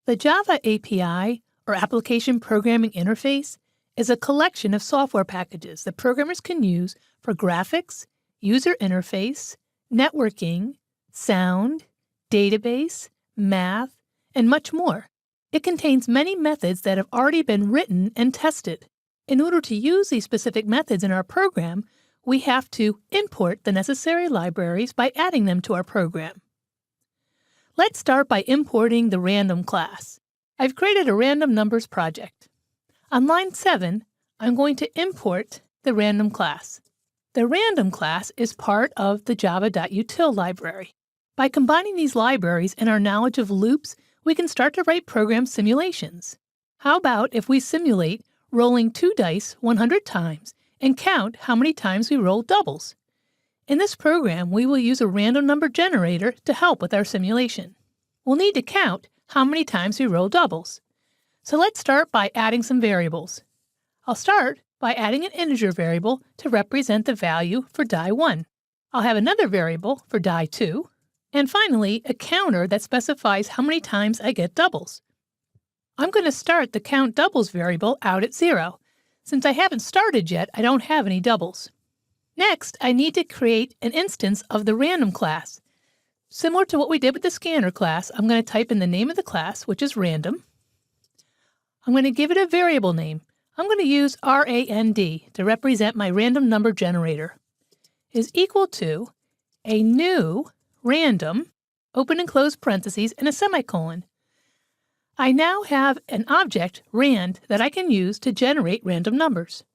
The Java API, or Application Programming Interface, is a collection of software packages that programmers can use for graphics, user interface, networking, sound, database, math, and much more. It contains many methods that have already been written and tested. In order to use these specific methods in our program, we have to import the necessary libraries by adding them to our program. Let's start by importing the random class. I've created a random numbers project. On line 7, I'm going to import the random class. The random class is part of the java.util library. By combining these libraries and our knowledge of loops, we can start to write program simulations. How about if we simulate rolling 2 dice 100 times and count how many times we roll doubles? In this program, we will use a random number generator to help with our simulation. We'll need to count how many times we roll doubles. So let's start by adding some variables. I'll start by adding an integer variable to represent the value for die 1. I'll have another variable for die 2, and finally a counter that specifies how many times I get doubles. I'm going to start the count doubles variable out at 0. Since I haven't started yet, I don't have any doubles. Next, I need to create an instance of the random class. Similar to what we did with the scanner class, I'm going to type in the name of the class, which is random. I'm going to give it a variable name. I'm going to use rand to represent my random number generator. Is equal to a new random, open and close parentheses, and a semicolon. I now have an object, rand, that I can use to generate random numbers.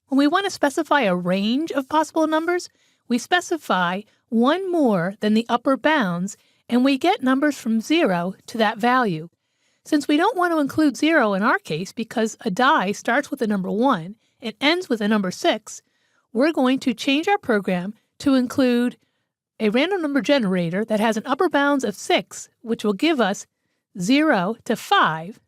When we want to specify a range of possible numbers, we specify one more than the upper bounds, and we get numbers from 0 to that value. Since we don't want to include 0 in our case because a die starts with the number 1 and ends with the number 6, we're going to change our program to include a random number generator that has an upper bounds of 6, which will give us 0 to 5,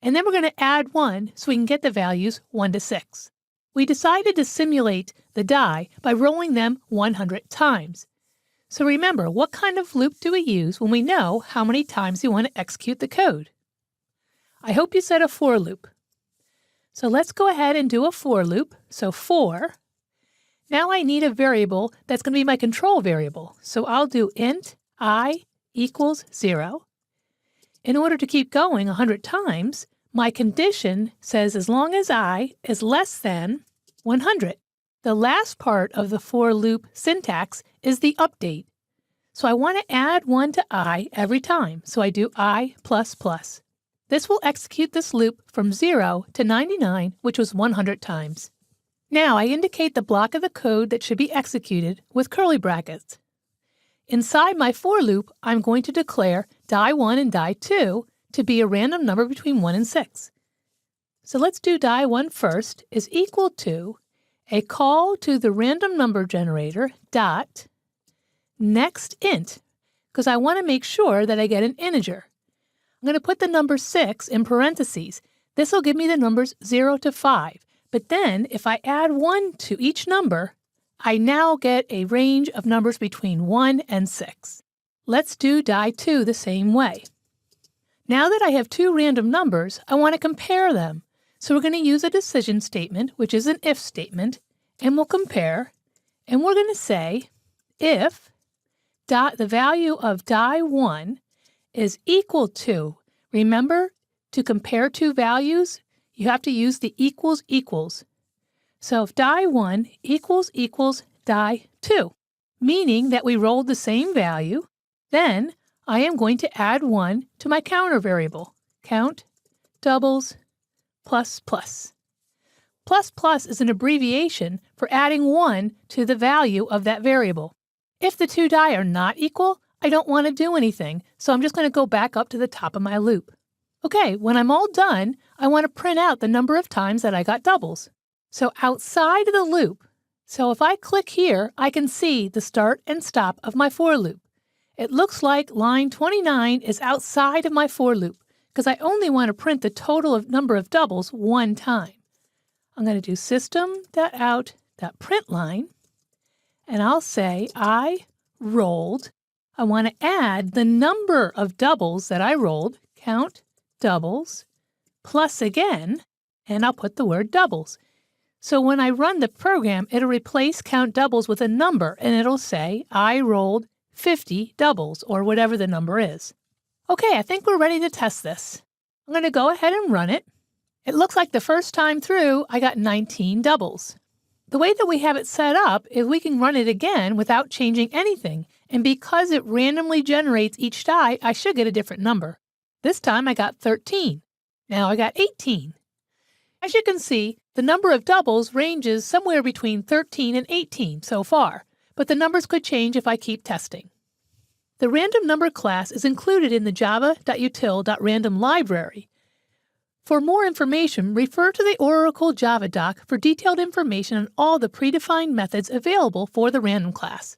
and then we're going to add 1 so we can get the values 1 to 6. We decided to simulate the die by rolling them 100 times. So remember, what kind of loop do we use when we know how many times we want to execute the code? I hope you said a for loop. So let's go ahead and do a for loop. So for. Now I need a variable that's going to be my control variable. So I'll do int I equals 0. In order to keep going 100 times, my condition says as long as I is less than 100. The last part of the for loop syntax is the update. So I want to add 1 to I every time. So I do I++. This will execute this loop from 0 to 99, which was 100 times. Now I indicate the block of the code that should be executed with curly brackets. Inside my for loop, I'm going to declare die 1 and die 2 to be a random number between 1 and 6. So let's do die 1 first is equal to a call to the random number generator dot next int, because I want to make sure that I get an integer. I'm going to put the number 6 in parentheses. This will give me the numbers 0 to 5. But then if I add 1 to each number, I now get a range of numbers between 1 and 6. Let's do die 2 the same way. Now that I have 2 random numbers, I want to compare them. So we're going to use a decision statement, which is an if statement, and we'll compare. And we're going to say if the value of die 1 is equal to, remember, to compare 2 values, you have to use the equals equals. So if die 1 equals die 2, meaning that we rolled the same value, then I am going to add 1 to my counter variable, count doubles plus plus. Plus plus is an abbreviation for adding 1 to the value of that variable. If the 2 die are not equal, I don't want to do anything, so I'm just going to go back up to the top of my loop. Okay, when I'm all done, I want to print out the number of times that I got doubles. So outside of the loop, so if I click here, I can see the start and stop of my for loop. It looks like line 29 is outside of my for loop because I only want to print the total of number of doubles 1 time. I'm going to do system.out.println, and I'll say I rolled. I want to add the number of doubles that I rolled, count doubles, plus again, and I'll put the word doubles. So when I run the program, it'll replace count doubles with a number, and it'll say, I rolled 50 doubles, or whatever the number is. Okay, I think we're ready to test this. I'm going to go ahead and run it. It looks like the first time through, I got 19 doubles. The way that we have it set up is we can run it again without changing anything, and because it randomly generates each die, I should get a different number. This time I got 13. Now I got 18. As you can see, the number of doubles ranges somewhere between 13 and 18 so far, but the numbers could change if I keep testing. The random number class is included in the java.util.random library. For more information, refer to the Oracle Java doc for detailed information on all the predefined methods available for the random class.